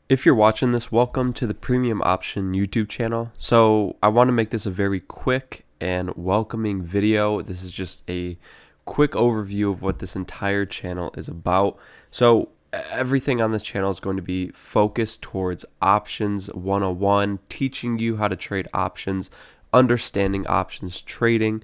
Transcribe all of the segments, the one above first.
If you're watching this, welcome to the Premium Option YouTube channel. So I want to make this a very quick and welcoming video. This is just a quick overview of what this entire channel is about. So everything on this channel is going to be focused towards options 101, teaching you how to trade options, understanding options trading,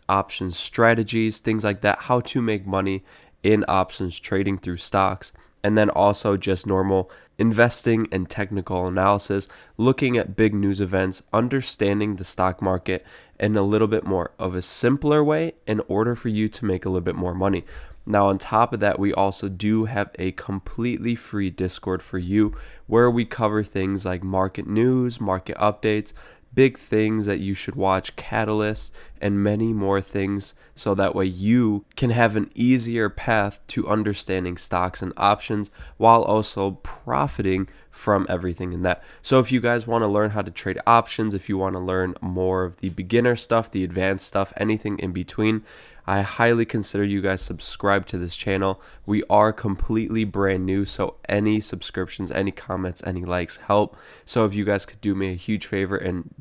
options strategies, things like that, how to make money in options trading through stocks, and then also just normal investing and technical analysis, looking at big news events, understanding the stock market in a little bit more of a simpler way in order for you to make a little bit more money. Now, on top of that, we also do have a completely free Discord for you where we cover things like market news, market updates, big things that you should watch, catalysts, and many more things, so that way you can have an easier path to understanding stocks and options while also profiting from everything in that. So if you guys want to learn how to trade options, if you want to learn more of the beginner stuff, the advanced stuff, anything in between, I highly consider you guys subscribe to this channel. We are completely brand new, so any subscriptions, any comments, any likes help. So if you guys could do me a huge favor and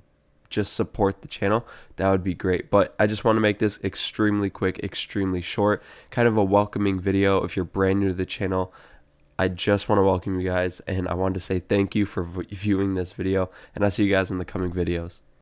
just support the channel, that would be great. But I just want to make this extremely quick, extremely short, kind of a welcoming video. If you're brand new to the channel, I just want to welcome you guys, and I wanted to say thank you for viewing this video, and I'll see you guys in the coming videos.